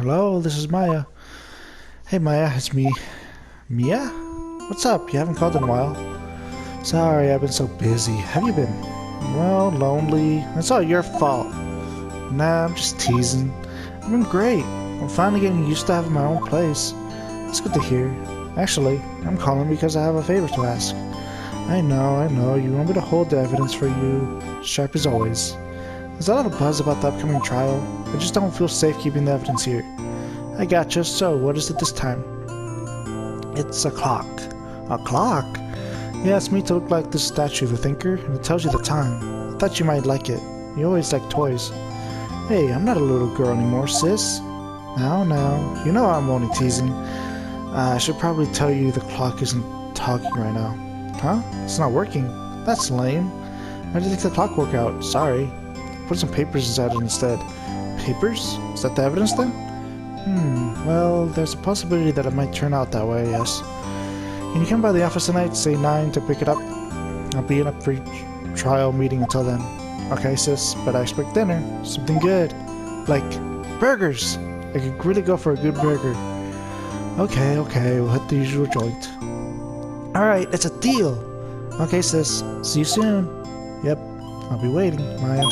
Hello, this is Maya. Hey Maya, it's me. Mia? What's up? You haven't called in a while. Sorry, I've been so busy. Have you been? Well, lonely. It's all your fault. Nah, I'm just teasing. I've been great. I'm finally getting used to having my own place. It's good to hear. Actually, I'm calling because I have a favor to ask. I know. You want me to hold the evidence for you. Sharp as always. There's a lot of buzz about the upcoming trial. I just don't feel safe keeping the evidence here. I gotcha. So, what is it this time? It's a clock. A clock? Yeah, it's made to look like this statue of the thinker, and it tells you the time. I thought you might like it. You always like toys. Hey, I'm not a little girl anymore, sis. Now. You know I'm only teasing. I should probably tell you the clock isn't talking right now. Huh? It's not working. That's lame. I didn't take the clockwork out. Sorry. Put some papers inside it instead. Papers? Is that the evidence then? Well, there's a possibility that it might turn out that way, yes. Can you come by the office tonight, say 9, to pick it up? I'll be in a pre-trial meeting until then. Okay, sis, but I expect dinner. Something good. Like burgers. I could really go for a good burger. Okay, we'll hit the usual joint. Alright, it's a deal. Okay, sis. See you soon. Yep, I'll be waiting, Maya.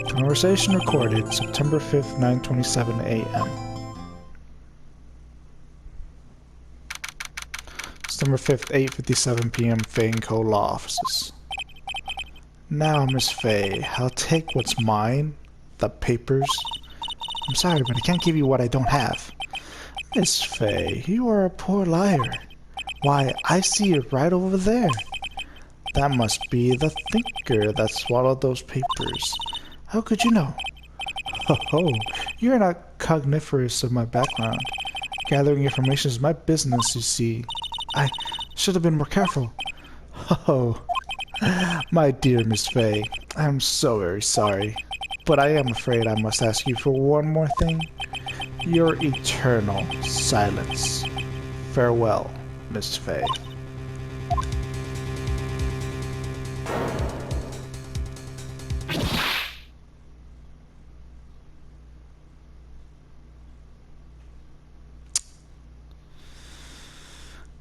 Conversation recorded September 5th, 9:27 a.m. September 5th, 8:57 p.m. Faye & Co. Law Offices. Now, Miss Faye, I'll take what's mine, the papers. I'm sorry, but I can't give you what I don't have. Miss Faye, you are a poor liar. Why, I see it right over there. That must be the thinker that swallowed those papers. How could you know? Ho, you're not cogniferous of my background. Gathering information is my business, you see. I should have been more careful. Oh, my dear Miss Faye, I am so very sorry. But I am afraid I must ask you for one more thing. Your eternal silence. Farewell, Miss Faye.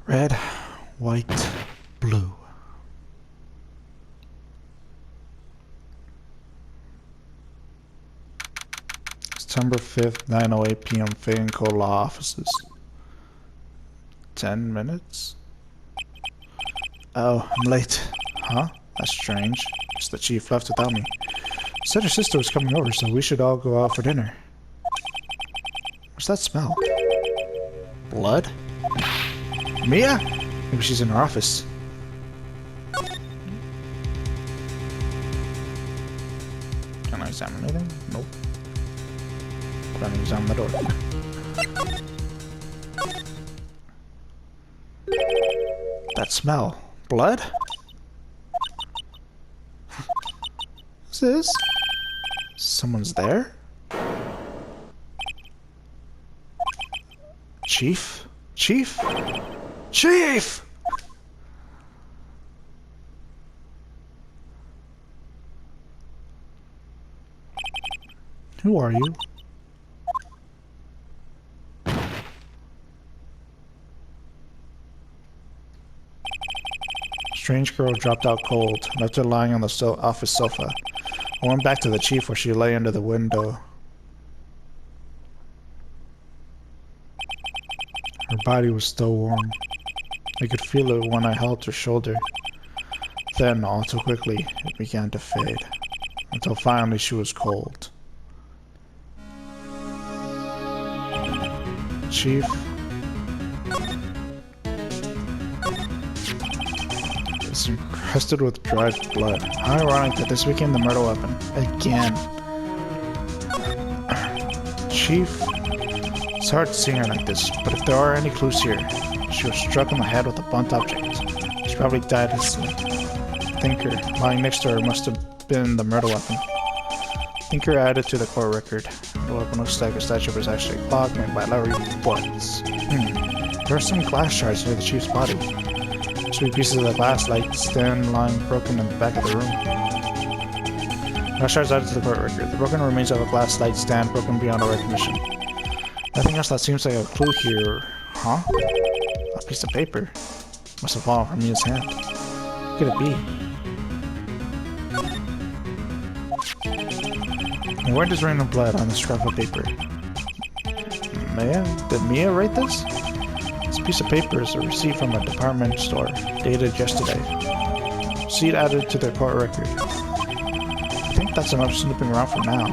Red, white, blue. September 5th, 9:08 p.m. Faye & Co. Law Offices. 10 minutes? Oh, I'm late. Huh? That's strange. Guess the chief left without me. Said her sister was coming over, so we should all go out for dinner. What's that smell? Blood? Mia? Maybe she's in her office. Can I examine anything? Nope. Let me examine the door. That smell. Blood? What's this? Someone's there? Chief? Chief? Chief! Who are you? Strange girl dropped out cold, left her lying on the office sofa. I went back to the chief where she lay under the window. Her body was still warm. I could feel it when I held her shoulder. Then, all too quickly, it began to fade, until finally she was cold. Chief? It's encrusted with dried blood. How ironic that this became the murder weapon. Again. Chief? It's hard to see her like this, but if there are any clues here, she was struck on the head with a blunt object. She probably died instantly. Thinker, lying next to her, must have been the murder weapon. Thinker added to the court record. The weapon looks like a statue, but it's actually a clock made by Larry Butts. There are some glass shards near the chief's body. 3 pieces of glass like stand lying broken in the back of the room. Shards added to the court record. The broken remains of a glass slide stand broken beyond our recognition. Nothing else that seems like a clue here. Huh? A piece of paper. Must have fallen from Mia's hand. What could it be? And where does rain of blood on the scrap of paper? Mia? Did Mia write this? This piece of paper is a receipt from a department store, dated yesterday. Receipt added to their court record. I think that's enough snooping around for now.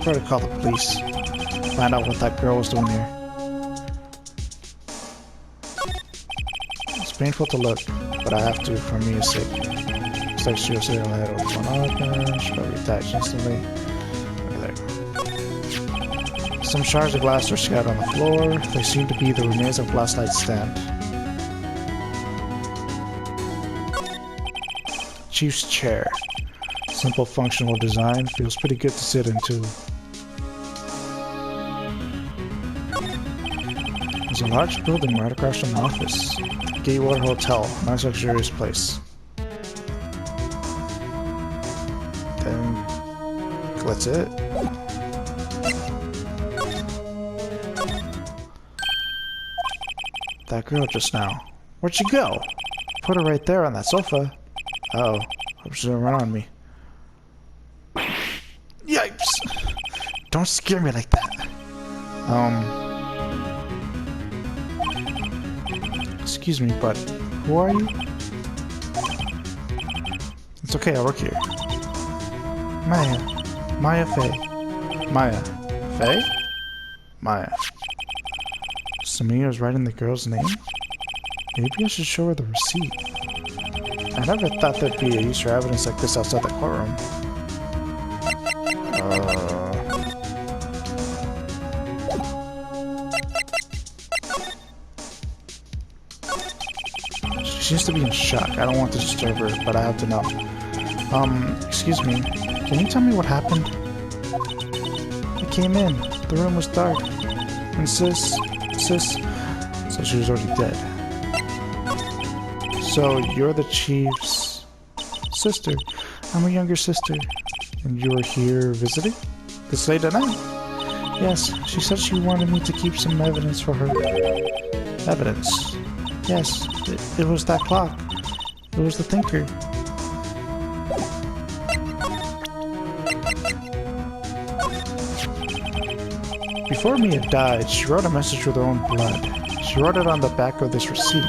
Better call the police. Find out what that girl was doing here. It's painful to look, but I have to for Mia's sake. Looks like she was sitting on the head of one open. She probably attached instantly. Look at that. Some shards of glass are scattered on the floor. They seem to be the remains of a glass light stand. Chief's chair. Simple functional design. Feels pretty good to sit into. There's a large building right across from the office. Gateway Hotel. Nice luxurious place. Then that's it. That girl just now. Where'd she go? Put her right there on that sofa. Uh oh. Hope she didn't run on me. Yipes! Don't scare me like that. Excuse me, but who are you? It's okay, I work here. Maya. Maya Faye. Maya. Faye? Maya. Samir is writing the girl's name? Maybe I should show her the receipt. I never thought there'd be a use for evidence like this outside the courtroom. She seems to be in shock. I don't want to disturb her, but I have to know. Excuse me. Can you tell me what happened? I came in. The room was dark. And sis said she was already dead. So, you're the chief's sister. I'm a younger sister. And you were here visiting? This late at night? Yes, she said she wanted me to keep some evidence for her. Evidence? Yes, it was that clock. It was the thinker. Before Mia died, she wrote a message with her own blood. She wrote it on the back of this receipt.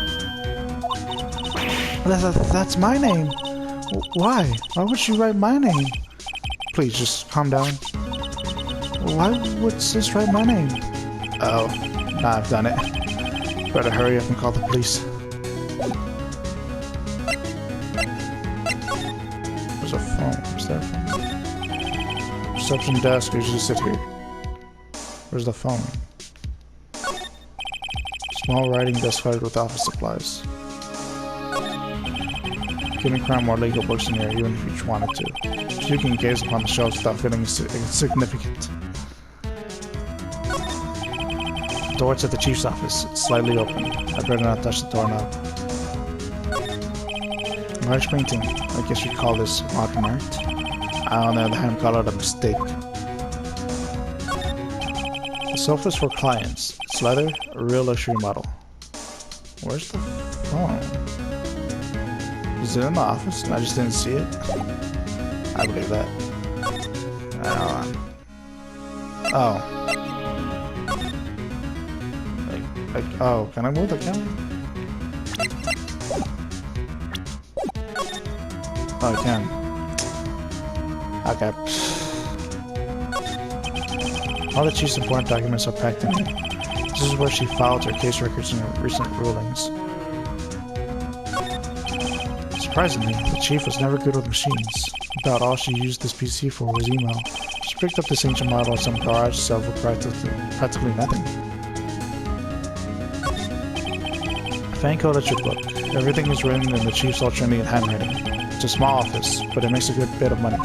That's my name. Why? Why would she write my name? Please, just calm down. Why would sis write my name? Oh, nah, I've done it. Better hurry up and call the police. There's a phone. Is there a phone? Reception desk, or just sit here. Where's the phone? Small writing desk filled with office supplies. You couldn't cram more legal books in here even if you wanted to. So you can gaze upon the shelves without feeling insignificant. Door to the chief's office. It's slightly open. I better not touch the doorknob. Large painting. I guess you'd call this modern art. I on the other hand call it a mistake. The sofa's for clients. It's leather, a real luxury model. Where's the phone? Is it in the office and I just didn't see it? I believe that. Hold on. Oh. Oh, can I move the camera? Oh, I can. Okay. All the chief's important documents are packed in here. This is where she filed her case records and her recent rulings. Surprisingly, the chief was never good with machines. About all she used this PC for was email. She picked up this ancient model at some garage sale for practically nothing. Fan code at your book. Everything is written in the chief's alternate handwriting. It's a small office, but it makes a good bit of money.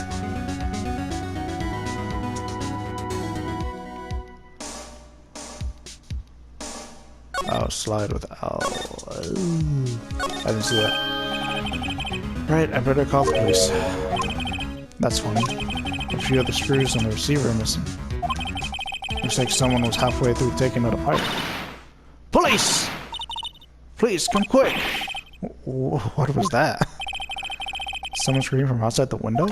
Oh, slide with L. Ooh. I didn't see that. Right, I better call the police. That's funny. A few of the screws on the receiver are missing. Looks like someone was halfway through taking it apart. Police! Please, come quick! What was that? Someone screamed from outside the window?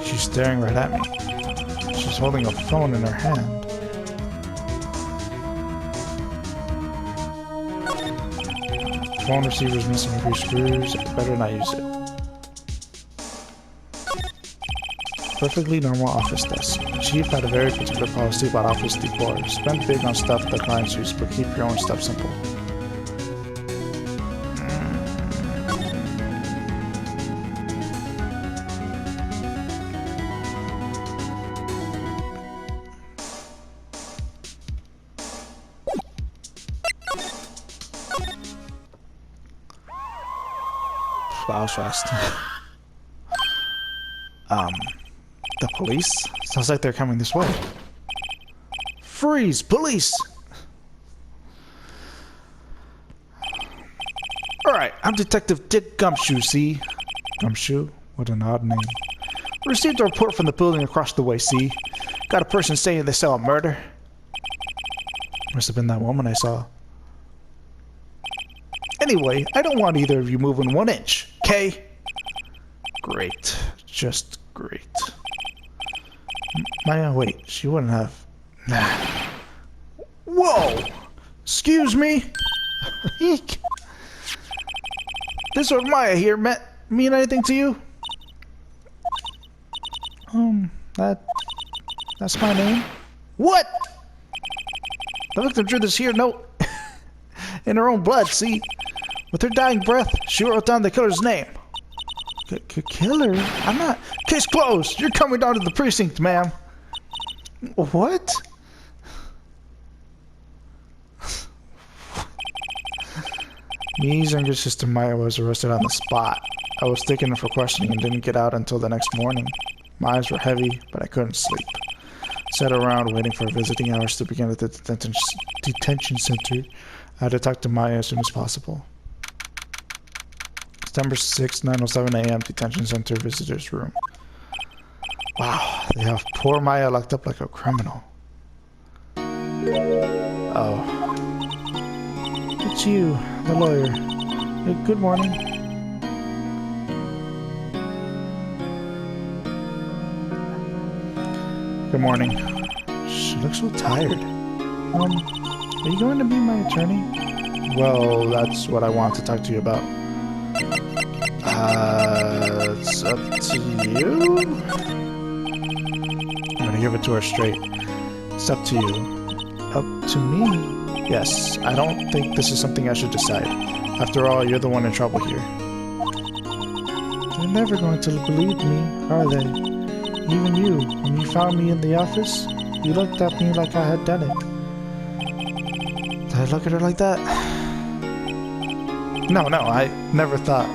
She's staring right at me. She's holding a phone in her hand. Phone receiver's missing a few screws. I better not use it. Perfectly normal office desk. The chief had a very particular policy about office decor. Spend big on stuff that clients use, but keep your own stuff simple. That was fast. The police? Sounds like they're coming this way. Freeze! Police! Alright, I'm Detective Dick Gumshoe, see? Gumshoe? What an odd name. Received a report from the building across the way, see? Got a person saying they saw a murder. Must have been that woman I saw. Anyway, I don't want either of you moving 1 inch, okay? Great. Just great. Maya, wait, she wouldn't have. Whoa! Excuse me? Eek! This or Maya here mean anything to you? That's my name. What? The victim drew this here note in her own blood, see? With her dying breath, she wrote down the killer's name. Killer? I'm not... Case closed! You're coming down to the precinct, ma'am. What? Mi's younger sister Maya was arrested on the spot. I was taken in for questioning and didn't get out until the next morning. My eyes were heavy, but I couldn't sleep. Sat around waiting for visiting hours to begin at the detention center. I had to talk to Maya as soon as possible. September 6, 9:07 a.m. Detention Center Visitors Room. Wow, they have poor Maya locked up like a criminal. Oh. It's you, the lawyer. Good morning. Good morning. She looks so tired. Are you going to be my attorney? Well, that's what I want to talk to you about. It's up to you? I'm gonna give it to her straight. It's up to you. Up to me? Yes, I don't think this is something I should decide. After all, you're the one in trouble here. They're never going to believe me, are they? Even you, when you found me in the office, you looked at me like I had done it. Did I look at her like that? No, I never thought.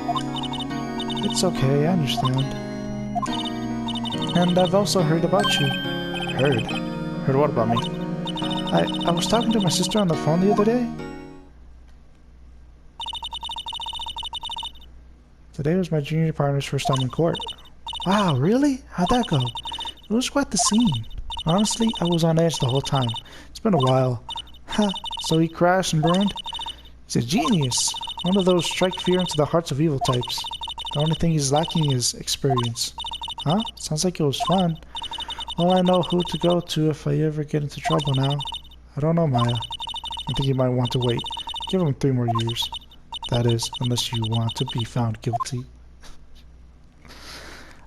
It's okay, I understand. And I've also heard about you. Heard? Heard what about me? I was talking to my sister on the phone the other day. Today was my junior partner's first time in court. Wow, really? How'd that go? It was quite the scene. Honestly, I was on edge the whole time. It's been a while. Ha, so he crashed and burned? He's a genius. One of those strike fear into the hearts of evil types. The only thing he's lacking is experience. Huh? Sounds like it was fun. Well, I know who to go to if I ever get into trouble now. I don't know, Maya. I think you might want to wait. Give him 3 more years. That is, unless you want to be found guilty.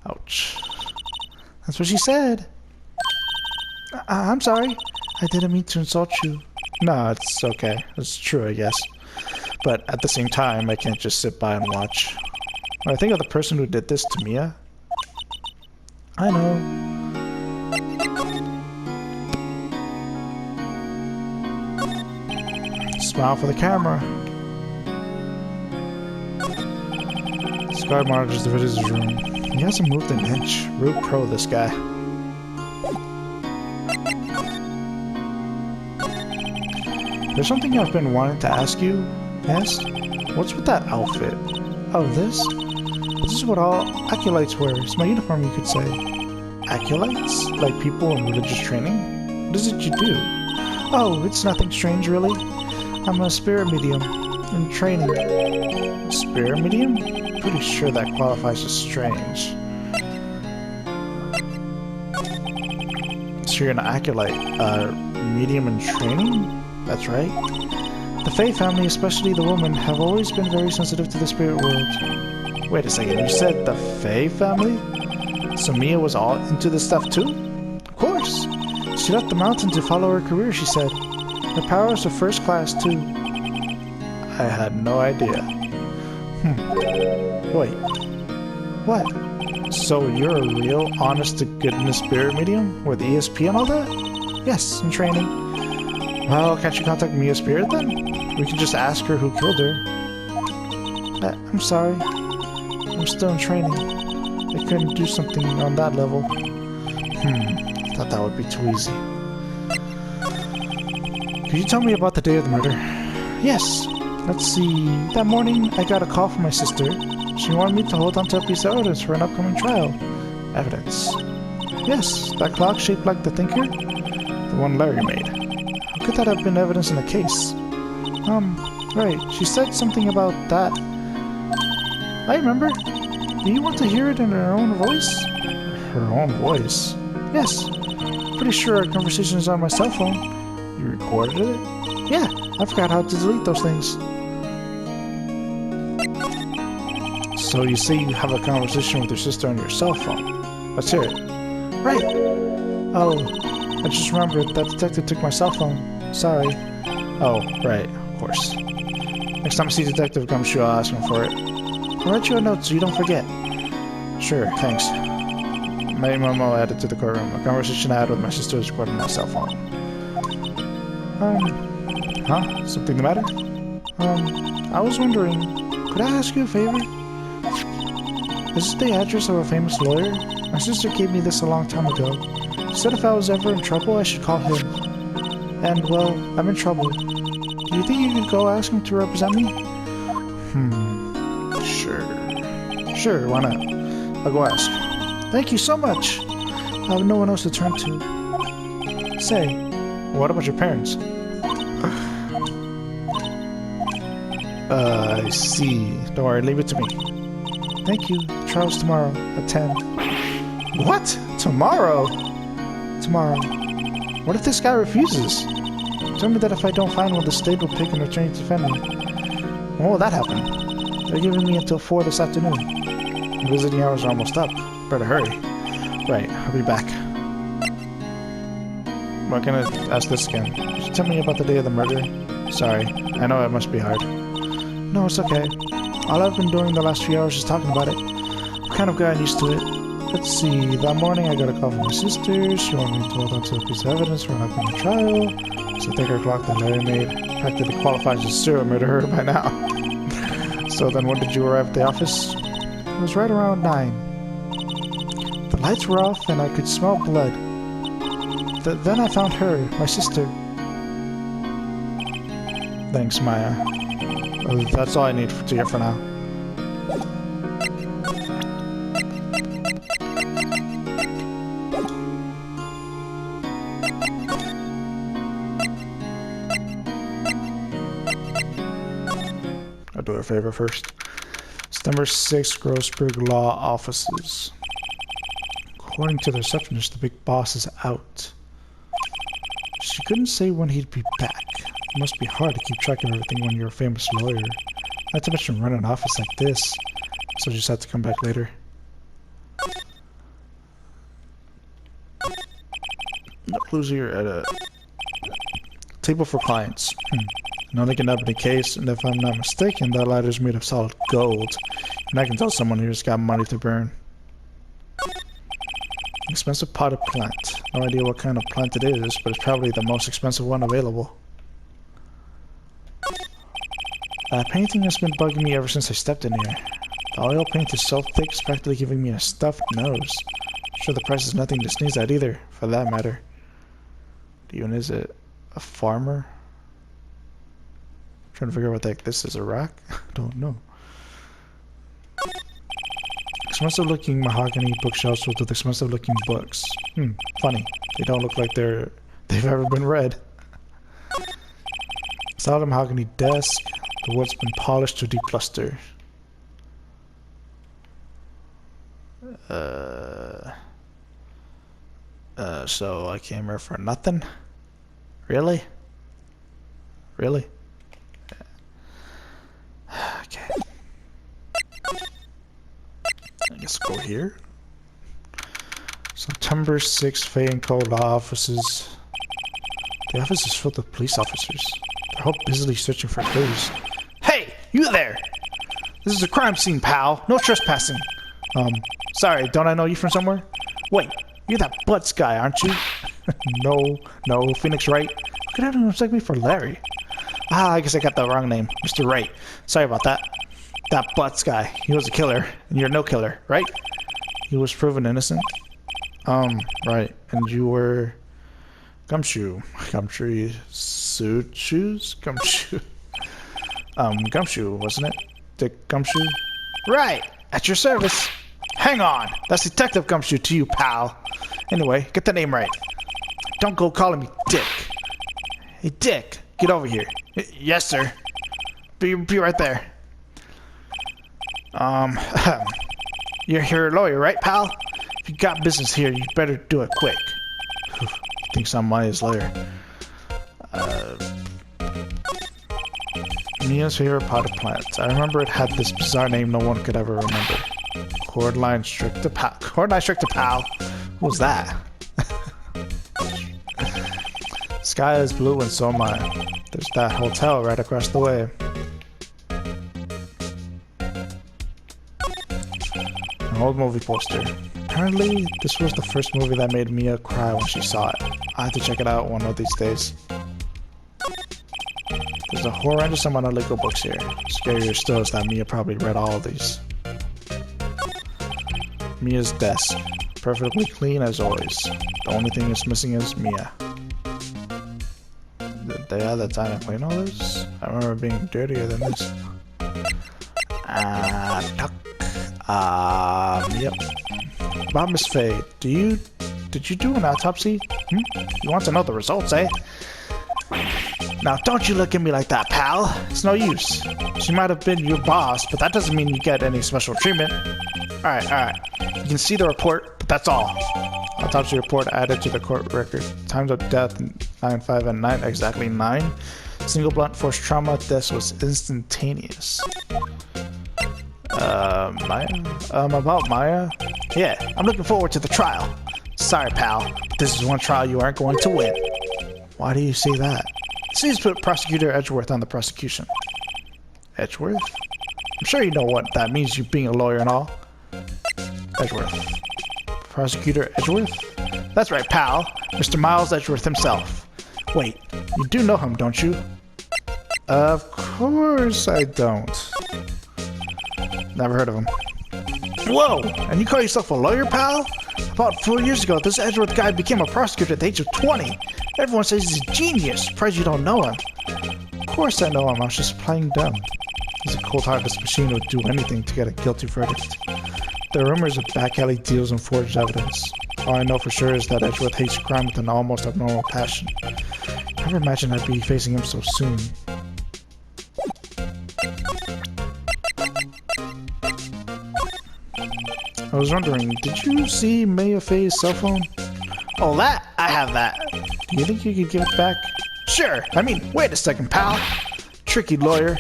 Ouch. That's what she said. I'm sorry. I didn't mean to insult you. No, it's okay. It's true, I guess. But at the same time, I can't just sit by and watch. When I think of the person who did this to Mia, I know. Smile for the camera. This guard monitors the visitor's room. He hasn't moved an inch. Rude pro, this guy. There's something I've been wanting to ask you. Yes? What's with that outfit? Oh, this? This is what all acolytes wear. It's my uniform, you could say. Acolytes? Like people in religious training? What is it you do? Oh, it's nothing strange, really. I'm a spirit medium in training. A spirit medium? Pretty sure that qualifies as strange. So you're an acolyte, medium in training? That's right. The Fae family, especially the woman, have always been very sensitive to the spirit world. Wait a second, you said the Fae family? So Mia was all into this stuff too? Of course. She left the mountain to follow her career, she said. Her powers are first class too. I had no idea. Wait. What? So you're a real, honest-to-goodness spirit medium? With ESP and all that? Yes, in training. Well, can't you contact Mia's spirit then? We can just ask her who killed her. I'm sorry. I'm still in training. I couldn't do something on that level. Thought that would be too easy. Could you tell me about the day of the murder? Yes. Let's see. That morning, I got a call from my sister. She wanted me to hold on to a piece of evidence for an upcoming trial. Evidence? Yes, that clock shaped like the thinker? The one Larry made. How could that have been evidence in the case? Right. She said something about that. I remember. Do you want to hear it in her own voice? Her own voice? Yes. Pretty sure our conversation is on my cell phone. You recorded it? Yeah, I forgot how to delete those things. So you say you have a conversation with your sister on your cell phone. Let's hear it. Right. Oh, I just remembered that detective took my cell phone. Sorry. Oh, right. Of course. Next time I see Detective Gumshoe, I'll ask him for it. I'll write you a note so you don't forget. Sure, thanks. My memo added to the courtroom. A conversation I had with my sister was recorded on my cell phone. Huh? Something the matter? I was wondering, could I ask you a favor? Is this the address of a famous lawyer? My sister gave me this a long time ago. She said if I was ever in trouble, I should call him. And, well, I'm in trouble. Do you think you could go ask him to represent me? Sure, why not? I'll go ask. Thank you so much! I have no one else to turn to. Say, what about your parents? I see. Don't worry, leave it to me. Thank you. Trial's tomorrow at 10. What? Tomorrow? Tomorrow. What if this guy refuses? Tell me that if I don't find one, the state will pick and return to defend me. When will that happen? They're giving me until 4 this afternoon. The visiting hours are almost up. Better hurry. Right, I'll be back. Why can't I ask this again? Could you tell me about the day of the murder? Sorry, I know it must be hard. No, it's okay. All I've been doing the last few hours is talking about it. I've kind of gotten used to it. Let's see, that morning I got a call from my sister. She wanted me to hold on to a piece of evidence for an upcoming trial. So I think her clock that Larry made practically qualifies as serial murderer by now. So then when did you arrive at the office? It was right around 9. The lights were off and I could smell blood. Then I found her, my sister. Thanks, Maya. That's all I need to hear for now. I'll do her a favor first. September 6th, Grossberg Law Offices. According to the receptionist, the big boss is out. She couldn't say when he'd be back. It must be hard to keep track of everything when you're a famous lawyer. Not to mention run an office like this. So just have to come back later. Who's here at a table for clients? No linking up in the case, and if I'm not mistaken, that ladder's made of solid gold. And I can tell someone here's got money to burn. Expensive potted plant. No idea what kind of plant it is, but it's probably the most expensive one available. That painting has been bugging me ever since I stepped in here. The oil paint is so thick it's practically giving me a stuffed nose. I'm sure the price is nothing to sneeze at either, for that matter. Even is it a farmer? Trying to figure out what the heck this is, a rock? I don't know. Expensive-looking mahogany bookshelves filled with expensive-looking books. Funny. They don't look like they've ever been read. Solid mahogany desk. The wood's been polished to deep luster. So I came here for nothing? Really? Really? Okay. I guess go here. September 6th, Fay & Co. Law Offices. The office is filled with police officers. They're all busily searching for clues. Hey! You there! This is a crime scene, pal. No trespassing. Sorry, don't I know you from somewhere? Wait, you're that Butts guy, aren't you? No, Phoenix Wright. How could anyone mistake me for Larry? I guess I got the wrong name. Mr. Wright. Sorry about that. That Butts guy. He was a killer, and you're no killer, right? He was proven innocent? Right. And you were... Gumshoe. Suit shoes? Gumshoe. Gumshoe, wasn't it? Dick Gumshoe? Right! At your service. Hang on! That's Detective Gumshoe to you, pal. Anyway, get the name right. Don't go calling me Dick. Hey, Dick, get over here. Yes, sir. Be right there. You're a lawyer, right, pal? If you got business here, you better do it quick. Thinks I'm Maya's lawyer. Mia's favorite potted plants. I remember it had this bizarre name no one could ever remember. Cordline Stricta Pal. What was that? Sky is blue and so am I. There's that hotel right across the way. An old movie poster. Apparently, this was the first movie that made Mia cry when she saw it. I have to check it out one of these days. There's a horrendous amount of Lego books here. Scarier still is that Mia probably read all of these. Mia's desk. Perfectly clean as always. The only thing it's missing is Mia. Did they have the time to clean all this? I remember being dirtier than this. Yep. Bob, Miss Faye, did you do an autopsy? You want to know the results, eh? Now, don't you look at me like that, pal. It's no use. She might have been your boss, but that doesn't mean you get any special treatment. Alright. You can see the report, but that's all. Autopsy report added to the court record. Times of death 9/5 and 9, exactly 9. Single blunt force trauma. Death was instantaneous. Maya? About Maya? Yeah, I'm looking forward to the trial. Sorry, pal, but this is one trial you aren't going to win. Why do you say that? Please put Prosecutor Edgeworth on the prosecution. Edgeworth? I'm sure you know what that means, you being a lawyer and all. Edgeworth. Prosecutor Edgeworth? That's right, pal. Mr. Miles Edgeworth himself. Wait, you do know him, don't you? Of course I don't. Never heard of him. Whoa! And you call yourself a lawyer, pal? About 4 years ago, this Edgeworth guy became a prosecutor at the age of 20. Everyone says he's a genius. Surprised you don't know him. Of course I know him. I was just playing dumb. He's a cold-hearted machine who would do anything to get a guilty verdict. There are rumors of back-alley deals and forged evidence. All I know for sure is that Edgeworth hates crime with an almost abnormal passion. Never imagined I'd be facing him so soon. I was wondering, did you see Maya Faye's cell phone? Oh, that? I have that. Do you think you could give it back? Sure. I mean, wait a second, pal. Tricky lawyer.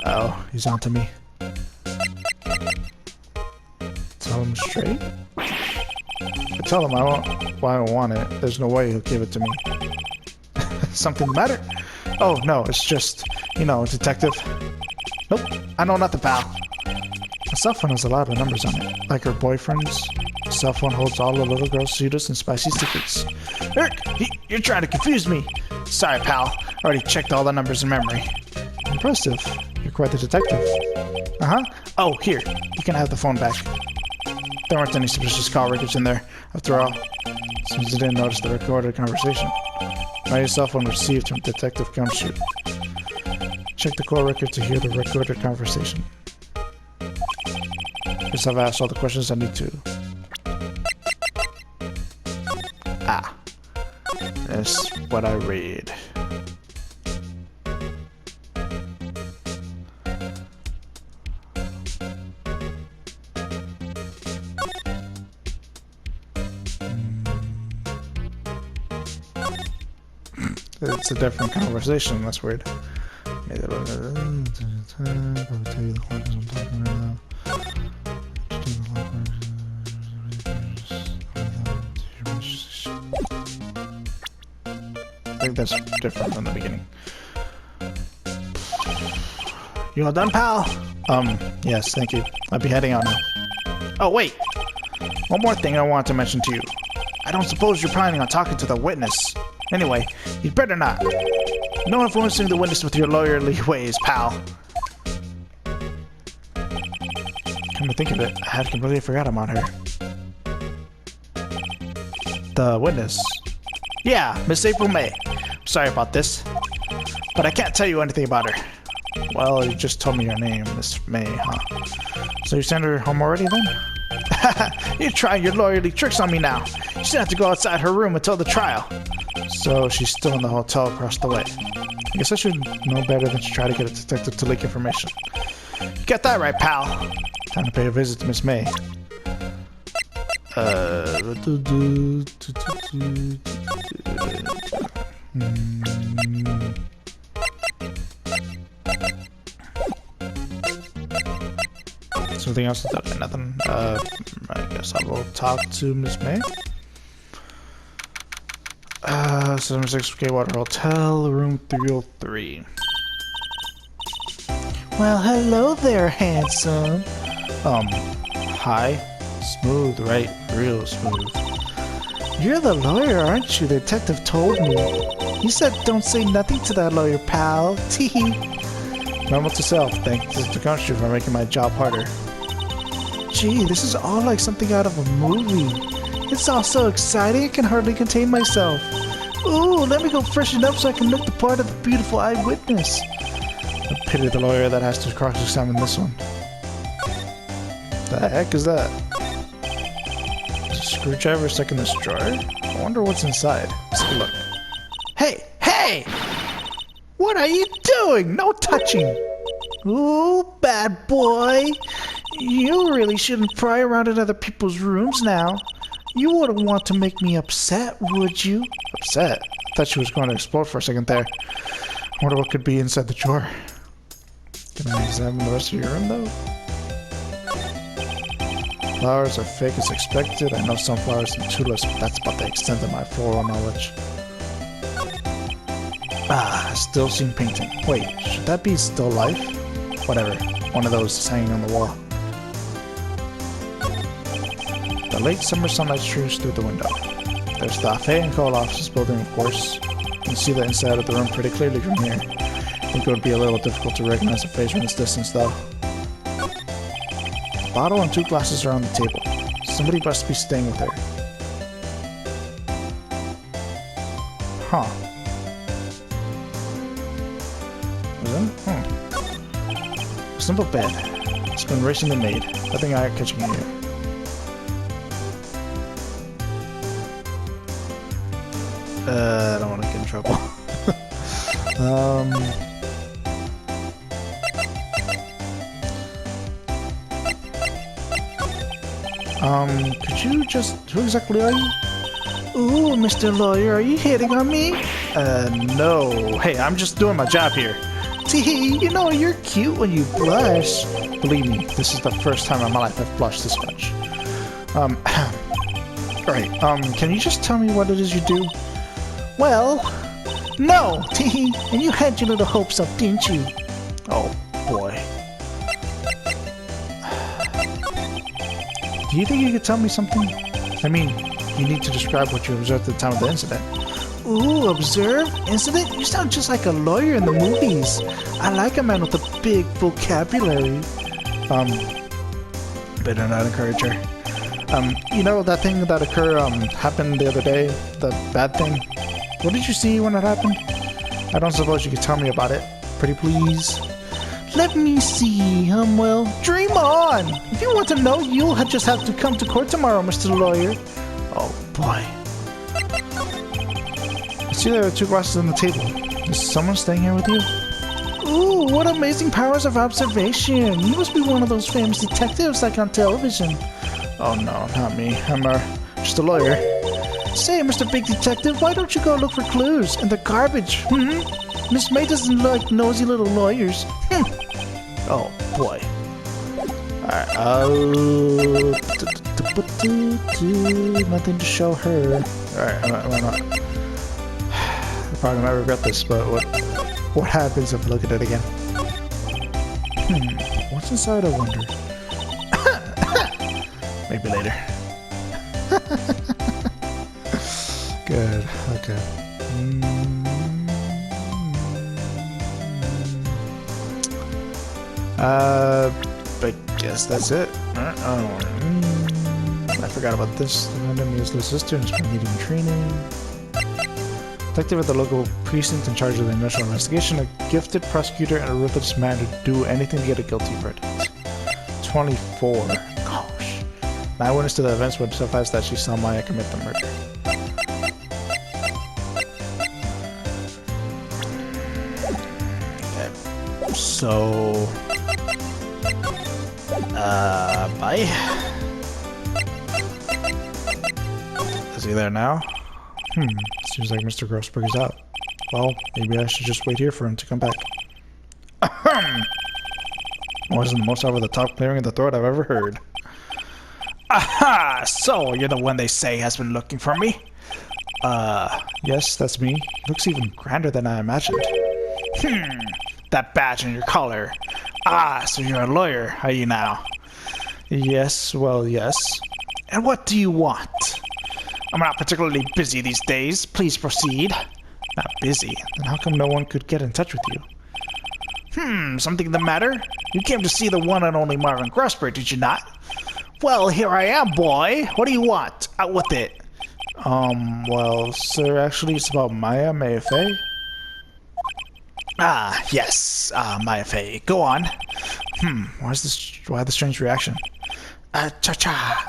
Oh, he's onto me. Tell him straight? I tell him I don't want it. There's no way he'll give it to me. Something the matter? Oh, no, it's just, detective. Nope, I know nothing, pal. A cell phone has a lot of numbers on it, like her boyfriend's. The cell phone holds all the little girl's sweetest and spicy secrets. Eric, you're trying to confuse me. Sorry, pal. I already checked all the numbers in memory. Impressive. You're quite the detective. Uh-huh. Oh, here. You can have the phone back. There weren't any suspicious call records in there, after all. Since you didn't notice the recorded conversation. My cell phone received from Detective Gumshoe. Check the call record to hear the recorded conversation. Guess I've asked all the questions I need to. Ah. That's what I read. It's a different conversation, that's weird. I think that's different from the beginning. You all done, pal? Yes, thank you. I'll be heading out now. Oh, wait! One more thing I want to mention to you. I don't suppose you're planning on talking to the witness. Anyway, you'd better not. No influencing the witness with your lawyerly ways, pal. Come to think of it, I had completely forgot about her. The witness. Yeah, Miss April May. Sorry about this, but I can't tell you anything about her. Well, you just told me your name, Miss May, huh? So you sent her home already then? You're trying your lawyerly tricks on me now. She didn't have to go outside her room until the trial. So she's still in the hotel across the way. I guess I should know better than to try to get a detective to leak information. You got that right, pal. Time to pay a visit to Miss May. Something else? Nothing. I guess I will talk to Miss May. 76K Water Hotel, room 303. Well, hello there, handsome. Hi. Smooth, right? Real smooth. You're the lawyer, aren't you? The detective told me. He said don't say nothing to that lawyer, pal. Teehee. Normal to self. Thanks to country for making my job harder. Gee, this is all like something out of a movie. It's all so exciting I can hardly contain myself. Ooh, let me go freshen up so I can look the part of the beautiful eyewitness. I pity the lawyer that has to cross-examine this one. The heck is that? Is a screwdriver stuck in this drawer? I wonder what's inside. Let's take a look. Hey! Hey! What are you doing? No touching! Ooh, bad boy! You really shouldn't pry around in other people's rooms now. You wouldn't want to make me upset, would you? Upset? I thought she was going to explode for a second there. I wonder what could be inside the drawer. Can I examine the rest of your room, though? Flowers are fake as expected. I know sunflowers and tulips, but that's about the extent of my floral knowledge. Ah, still scene painting. Wait, should that be still life? Whatever. One of those is hanging on the wall. The late summer sunlight streams through the window. There's the Fay and Cole office building, of course. You can see the inside of the room pretty clearly from here. I think it would be a little difficult to recognize a face from this distance, though. A bottle and 2 glasses are on the table. Somebody must be staying with her. Huh. Is that? A simple bed. It's been recently made. Nothing eye-catching here. I don't want to get in trouble. Could you just... Who exactly are you? Ooh, Mr. Lawyer, are you hitting on me? No. Hey, I'm just doing my job here. Tee, you know, you're cute when you blush. Believe me, this is the first time in my life I've blushed this much. Alright, can you just tell me what it is you do? Well, no, Tee, and you had your little hopes up, didn't you? Oh, boy. Do you think you could tell me something? I mean, you need to describe what you observed at the time of the incident. Ooh, observe? Incident? You sound just like a lawyer in the movies. I like a man with a big vocabulary. Better not encourage her. You know that thing that happened the other day? The bad thing? What did you see when it happened? I don't suppose you could tell me about it. Pretty please? Let me see. Well, dream on. If you want to know, you'll just have to come to court tomorrow, Mr. Lawyer. Oh, boy. I see there are 2 glasses on the table. Is someone staying here with you? Ooh, what amazing powers of observation. You must be one of those famous detectives like on television. Oh, no, not me. I'm just a lawyer. Say, Mr. Big Detective, why don't you go look for clues in the garbage? Miss May doesn't like nosy little lawyers. Oh, boy. Alright, nothing to show her. Alright, I'm not. I'm probably might regret this, but what happens if I look at it again? What's inside, I wonder? Maybe later. Good, okay. I guess that's it. I forgot about this. The enemy's little sister has been needing training. Detective at the local precinct in charge of the initial investigation, a gifted prosecutor, and a ruthless man to do anything to get a guilty verdict. 24. Gosh. An eyewitness to the events would suffice that she saw Maya commit the murder. Okay. So... bye. Is he there now? Seems like Mr. Grossberg is out. Well, maybe I should just wait here for him to come back. Wasn't the most over-the-top clearing of the throat I've ever heard. Aha! So, you're the one they say has been looking for me? Yes, that's me. Looks even grander than I imagined. That badge on your collar. Ah, so you're a lawyer, are you now? Yes, well, yes. And what do you want? I'm not particularly busy these days. Please proceed. Not busy? Then how come no one could get in touch with you? Something the matter? You came to see the one and only Marvin Grossberg, did you not? Well, here I am, boy. What do you want? Out with it. Well, sir, actually, it's about Maya Fey. Ah, yes, Maya Fey. Go on. Why the strange reaction? Cha-cha.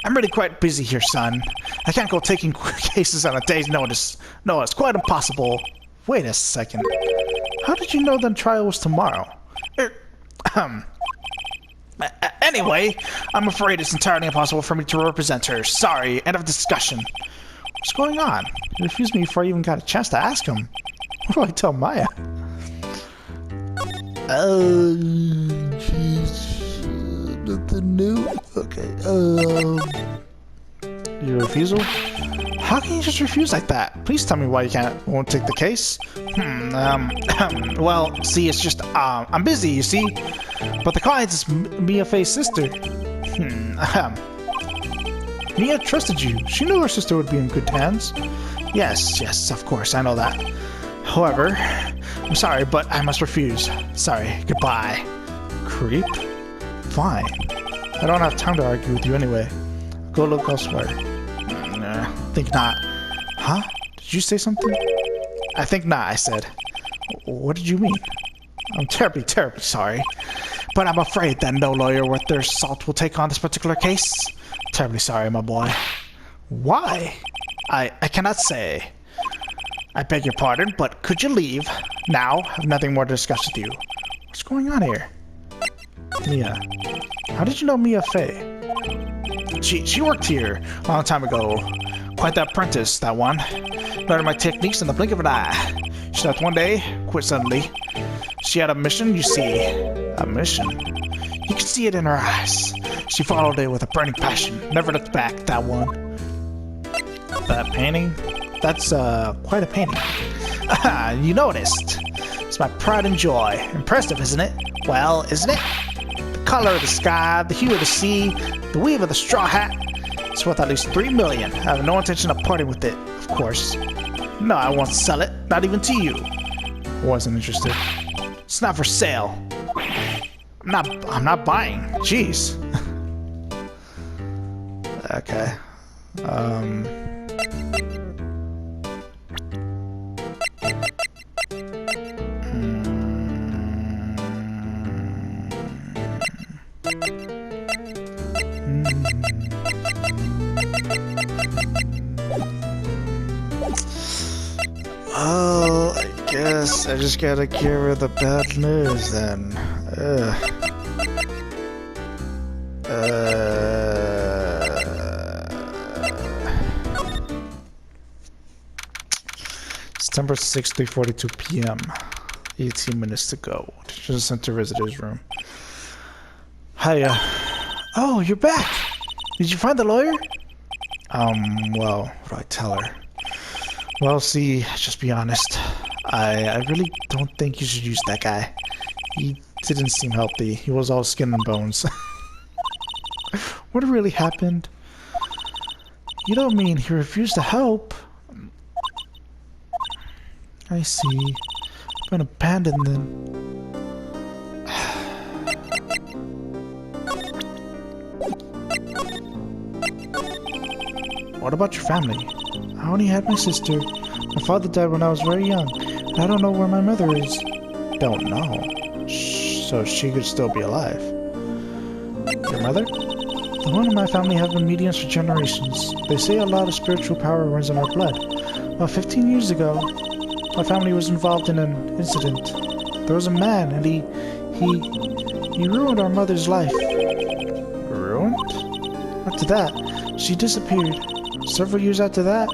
I'm really quite busy here, son. I can't go taking cases on a day's notice. No, it's quite impossible. Wait a second. How did you know the trial was tomorrow? Anyway, I'm afraid it's entirely impossible for me to represent her. Sorry, end of discussion. What's going on? He refused me before I even got a chance to ask him. What do I tell Maya? Oh, jeez. Nothing new? Okay, Your refusal? How can you just refuse like that? Please tell me why you won't take the case. Well, see, it's just, I'm busy, you see? But the client is Mia Fey's sister. Mia trusted you. She knew her sister would be in good hands. Yes, of course, I know that. However, I'm sorry, but I must refuse. Sorry, goodbye. Creep? Fine. I don't have time to argue with you anyway. Go look elsewhere. Think not. Huh? Did you say something? I think not, I said. What did you mean? I'm terribly sorry. But I'm afraid that no lawyer worth their salt will take on this particular case. Terribly sorry, my boy. Why? I cannot say. I beg your pardon, but could you leave? Now, I have nothing more to discuss with you. What's going on here? Mia. How did you know Mia Fey? She worked here a long time ago. Quite the apprentice, that one. Learned my techniques in the blink of an eye. She left one day, quit suddenly. She had a mission, you see. A mission? You could see it in her eyes. She followed it with a burning passion. Never looked back, that one. That painting? That's, quite a painting. You noticed. It's my pride and joy. Impressive, isn't it? Well, isn't it? The color of the sky, the hue of the sea, the weave of the straw hat. It's worth at least $3 million. I have no intention of parting with it, of course. No, I won't sell it. Not even to you. Wasn't interested. It's not for sale. I'm not buying. Jeez. Okay. Oh, I guess I just gotta give her the bad news then. September 6th, 3:42 p.m. 18 minutes to go. Just sent to visitor's room. Hiya. Oh, you're back! Did you find the lawyer? Well, what do I tell her? Well, see, just be honest. I really don't think you should use that guy. He didn't seem healthy. He was all skin and bones. What really happened? You don't mean he refused to help? I see. Been abandoned then. What about your family? I only had my sister. My father died when I was very young, and I don't know where my mother is. Don't know? So she could still be alive. Your mother? The one in my family have been mediums for generations. They say a lot of spiritual power runs in our blood. About 15 years ago, my family was involved in an incident. There was a man, and he ruined our mother's life. Ruined? After that, she disappeared. Several years after that,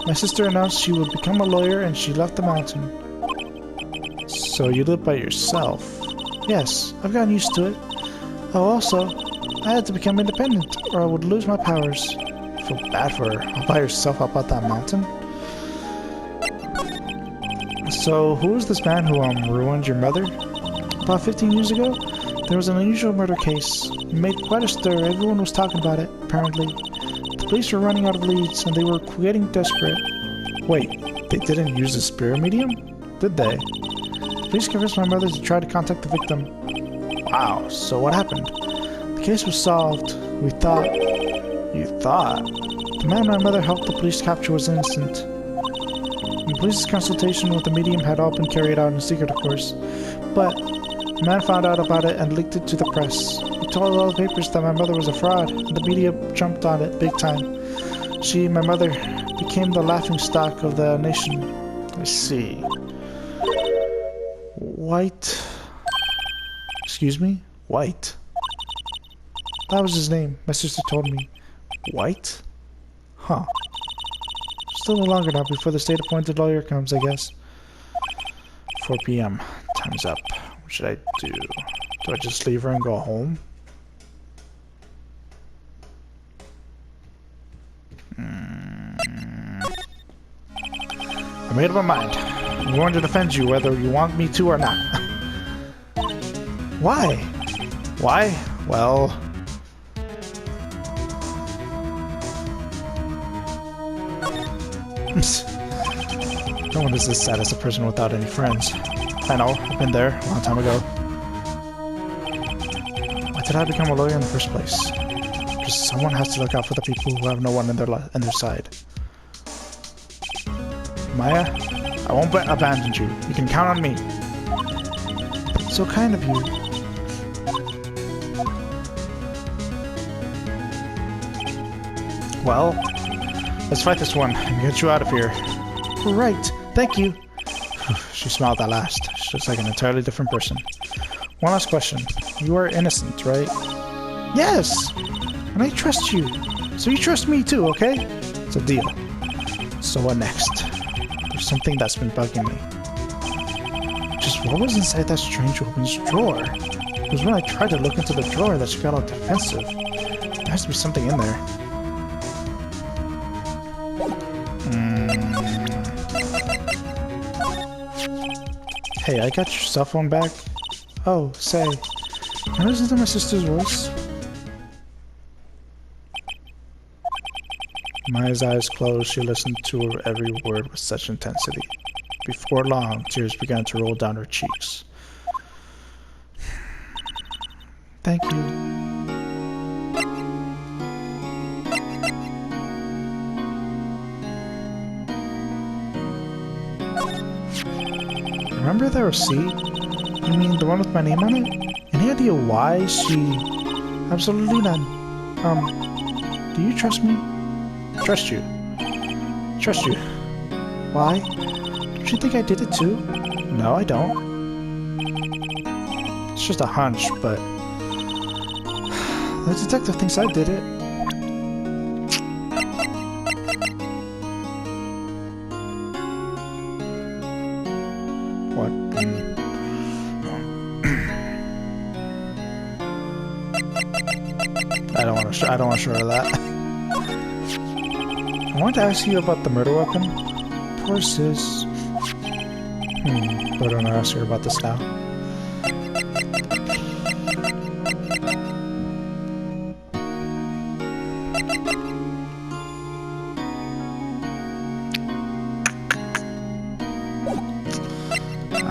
my sister announced she would become a lawyer and she left the mountain. So you live by yourself? Yes, I've gotten used to it. Oh, also, I had to become independent or I would lose my powers. I feel bad for her. All by herself up that mountain? So, who is this man who ruined your mother? About 15 years ago, there was an unusual murder case. It made quite a stir. Everyone was talking about it, apparently. The police were running out of leads, and they were getting desperate. Wait, they didn't use the spirit medium? Did they? The police convinced my mother to try to contact the victim. Wow, so what happened? The case was solved. We thought... You thought? The man my mother helped the police capture was innocent. The police's consultation with the medium had all been carried out in secret, of course. But the man found out about it and leaked it to the press. He told all the papers that my mother was a fraud, and the media jumped on it big time. She, my mother, became the laughingstock of the nation. I see. White... Excuse me? White? That was his name. My sister told me. White? Huh. Still no longer now before the state-appointed lawyer comes, I guess. 4 p.m. Time's up. What should I do? Do I just leave her and go home? I made up my mind. I'm going to defend you whether you want me to or not. Why? Why? Well... No one is as sad as a person without any friends. I know, I've been there a long time ago. Why did I become a lawyer in the first place? Because someone has to look out for the people who have no one on their side. Maya, I won't abandon you. You can count on me. That's so kind of you. Well, let's fight this one and get you out of here. Right, thank you. She smiled at last. She looks like an entirely different person. One last question. You are innocent, right? Yes! And I trust you. So you trust me too, okay? It's a deal. So what next? There's something that's been bugging me. Just what was inside that strange woman's drawer? It was when I tried to look into the drawer that she got all defensive. There has to be something in there. Hey, I got your cell phone back. Oh, say, can I listen to my sister's voice? Maya's eyes closed. She listened to her every word with such intensity. Before long, tears began to roll down her cheeks. Thank you. Remember the receipt? You mean the one with my name on it? Any idea why she Absolutely none. Do you trust me? Trust you. Trust you. Why? Don't you think I did it too? No, I don't. It's just a hunch, but the detective thinks I did it. What? I don't want to show her that. I wanted to ask you about the murder weapon. Poor sis. But I don't want to ask her about this now.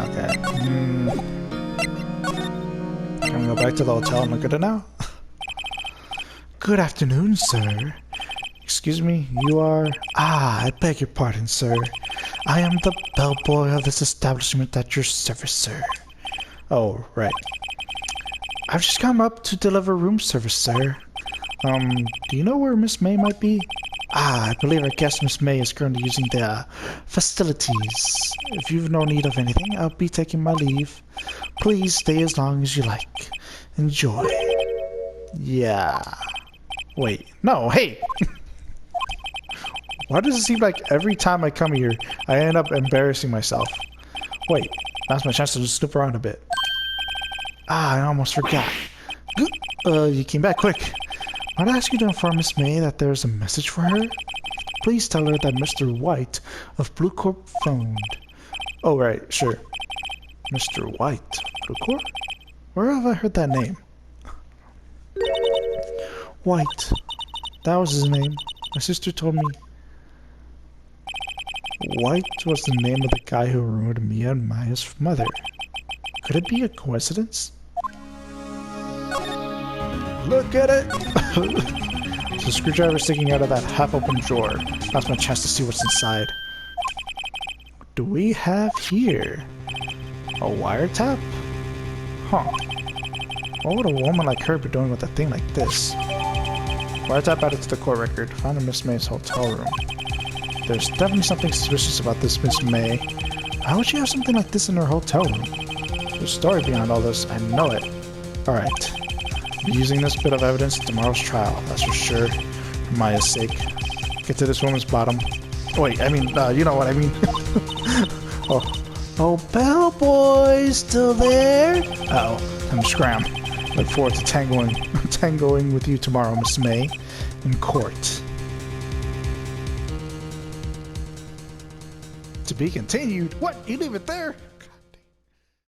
Okay. I'm gonna go back to the hotel and look at it now. Good afternoon, sir. Excuse me, you are... Ah, I beg your pardon, sir. I am the bellboy of this establishment at your service, sir. Oh, right. I've just come up to deliver room service, sir. Do you know where Miss May might be? Ah, I believe our guest Miss May is currently using the facilities. If you've no need of anything, I'll be taking my leave. Please stay as long as you like. Enjoy. Yeah. Wait. No, hey! Why does it seem like every time I come here, I end up embarrassing myself? Wait, now's my chance to just snoop around a bit. Ah, I almost forgot. You came back quick. Might I ask you to inform Miss May that there's a message for her? Please tell her that Mr. White of Blue Corp phoned. Oh, right, sure. Mr. White, Blue Corp? Where have I heard that name? White. That was his name. My sister told me. White was the name of the guy who ruined Mia and Maya's mother. Could it be a coincidence? Look at it! There's a screwdriver sticking out of that half-open drawer. That's my chance to see what's inside. What do we have here? A wiretap? Huh. What would a woman like her be doing with a thing like this? Wiretap added to the court record. Found in Miss May's hotel room. There's definitely something suspicious about this Miss May. How would she have something like this in her hotel room? There's a story behind all this. I know it. Alright. I'll be using this bit of evidence at tomorrow's trial. That's for sure. For Maya's sake. Get to this woman's bottom. Wait, I mean, you know what I mean. Oh, bellboy, still there? Uh-oh. Time to scram. Look forward to tangoing with you tomorrow, Miss May, in court. To be continued? What? You leave it there?